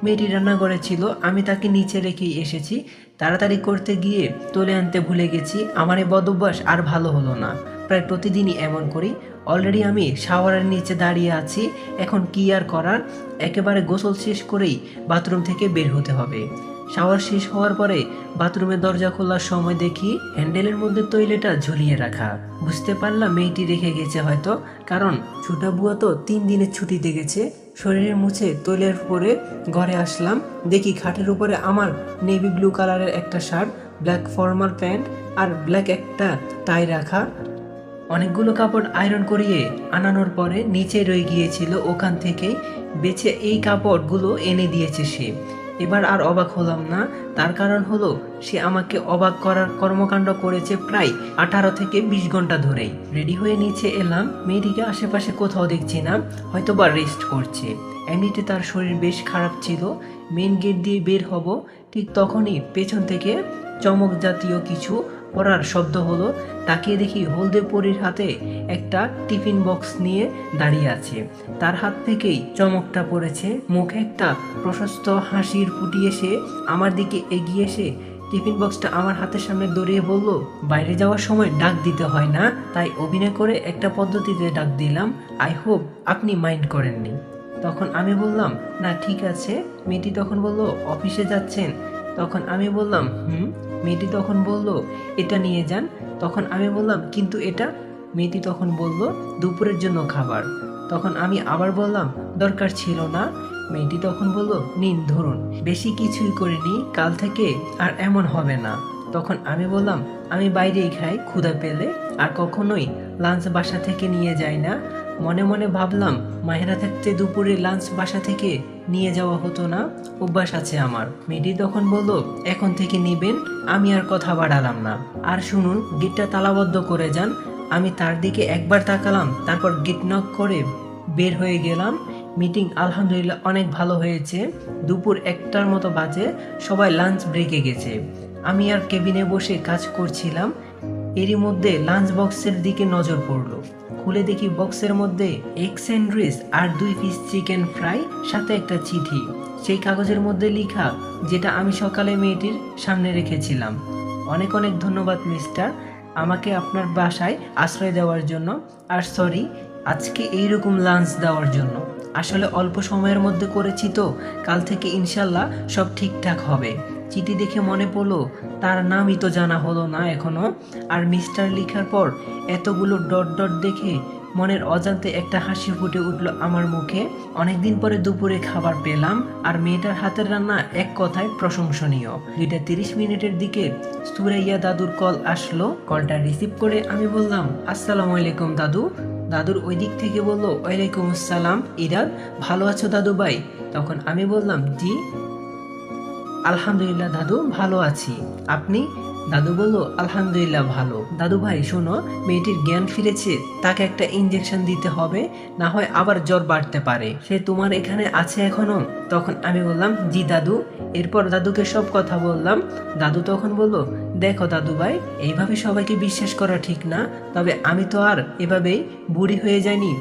মেয়েটি রান্নাঘরে ছিল, আমি তাকে নিচে রেখেই এসেছি। তাড়াতাড়ি করতে গিয়ে তুলে আনতে ভুলে গেছি। আমার এই বদভ্যাস আর ভালো হলো না, প্রায় প্রতিদিনই এমন করি। অলরেডি আমি শাওয়ারের নিচে দাঁড়িয়ে আছি, এখন কি আর করার, একেবারে গোসল শেষ করেই বাথরুম থেকে বের হতে হবে। শাওয়ার শেষ হওয়ার পরে বাথরুমের দরজা খোলার সময় দেখি হ্যান্ডেলের মধ্যে তৈলেটা ঝুলিয়ে রাখা। বুঝতে পারলাম মেয়েটি রেখে গেছে হয়তো, কারণ ছোটা বুয়া তো 3 দিনের ছুটিতে গেছে। শরীরের মুছে তৈলের পরে ঘরে আসলাম, দেখি খাটের উপরে আমার নেভি ব্লু কালারের একটা শার্ট, ব্ল্যাক ফর্মাল প্যান্ট আর ব্ল্যাক একটা টাই রাখা। অনেকগুলো কাপড় আয়রন করিয়ে আনানোর পরে নিচে রয়ে গিয়েছিল, ওখান থেকেই বেছে এই কাপড়গুলো এনে দিয়েছে সে। এবার আর অবাক হলাম না, তার কারণ হলো সে আমাকে অবাক করার কর্মকাণ্ড করেছে প্রায় 18 থেকে 20 ঘন্টা ধরেই। রেডি হয়ে নিচে এলাম, মেয়েটিকে আশেপাশে কোথাও দেখছি না, হয়তো বা রেস্ট করছে। এমনিতে তার শরীর বেশ খারাপ ছিল। মেন গেট দিয়ে বের হব, ঠিক তখনই পেছন থেকে চমক জাতীয় কিছু পড়ার শব্দ হলো। তাকিয়ে দেখি হলদে পরীর হাতে একটা টিফিন বক্স নিয়ে দাঁড়িয়ে আছে। তার হাত থেকেই চমকটা পড়েছে, মুখে একটা প্রশস্ত হাসির ফুটিয়ে সে আমার দিকে এগিয়ে এসে টিফিন বক্সটা আমার হাতের সামনে দড়িয়ে বলল, বাইরে যাওয়ার সময় ডাক দিতে হয় না, তাই অভিনয় করে একটা পদ্ধতিতে ডাক দিলাম। আই হোপ আপনি মাইন্ড করেননি। তখন আমি বললাম, না ঠিক আছে। মেয়েটি তখন বলল, অফিসে যাচ্ছেন? তখন আমি বললাম, হুম। মেয়েটি তখন বলল, এটা নিয়ে যান। তখন আমি বললাম, কিন্তু এটা? মেয়েটি তখন বলল, দুপুরের জন্য খাবার। তখন আমি আবার বললাম, দরকার ছিল না। মেয়েটি তখন বলল, নিন ধরুন, বেশি কিছুই করিনি, কাল থেকে আর এমন হবে না। তখন আমি বললাম, আমি বাইরেই খাই ক্ষুধা পেলে, আর কখনোই লাঞ্চ বাসা থেকে নিয়ে যাই না। মনে মনে ভাবলাম, মাহেরা থাকতে দুপুরে লাঞ্চ বাসা থেকে নিয়ে যাওয়া হতো না, অভ্যাস আছে আমার। মেয়েটি তখন বলল, এখন থেকে নিবেন। আমি আর কথা বাড়ালাম না। আর শুনুন, গেটটা তালাবদ্ধ করে যান। আমি তার দিকে একবার তাকালাম, তারপর গেট নক করে বের হয়ে গেলাম। মিটিং আলহামদুলিল্লাহ অনেক ভালো হয়েছে। দুপুর 1টার মতো বাজে, সবাই লাঞ্চ ব্রেকে গেছে। আমি আর কেবিনে বসে কাজ করছিলাম। এরই মধ্যে লাঞ্চ বক্সের দিকে নজর পড়লো। খুলে দেখি বক্সের মধ্যে এগ স্যান্ডউইচ আর 2 পিস চিকেন ফ্রাই, সাথে একটা চিঠি। সেই কাগজের মধ্যে লেখা, যেটা আমি সকালে মেয়েটির সামনে রেখেছিলাম, অনেক অনেক ধন্যবাদ মিস্টার, আমাকে আপনার বাসায় আশ্রয় দেওয়ার জন্য। আর সরি আজকে এইরকম লাঞ্চ দেওয়ার জন্য। আসলে অল্প সময়ের মধ্যে করেছি তো, কাল থেকে ইনশাল্লাহ সব ঠিকঠাক হবে। চিঠি দেখে মনে পড়লো তার নামই তো জানা হলো না এখনো। আর মিস্টার লেখার পর এতগুলো ডট ডট দেখে মনের অজান্তে একটা হাসি ফুটে উঠলো আমার মুখে। অনেকদিন পরে দুপুরে খাবার পেলাম, আর মেয়েটার হাতের রান্না এক কথায় প্রশংসনীয়। 2:30 দিকে সুরাইয়া দাদুর কল আসলো। কলটা রিসিভ করে আমি বললাম, আসসালামু আলাইকুম দাদু। দাদুর ওই দিক থেকে বলল, ওয়ালাইকুম আসসালাম ইরাদ, ভালো আছো দাদু ভাই? তখন আমি বললাম, জি আলহামদুলিল্লাহ দাদু, ভালো আছি। আপনি? দাদু বলল, আলহামদুলিল্লাহ ভালো। দাদু ভাই শোনো, মেয়েটির জ্ঞান ফিরেছে, তাকে একটা ইঞ্জেকশন দিতে হবে, না হয় আবার জ্বর বাড়তে পারে। সে তোমার এখানে আছে এখনো? তখন আমি বললাম, জি দাদু। এরপর দাদুকে সব কথা বললাম। দাদু তখন বলল, দেখো দাদু ভাই, এইভাবে সবাইকে বিশ্বাস করা ঠিক না, তবে আমি তো আর এভাবেই বুড়ি হয়ে যাইনি।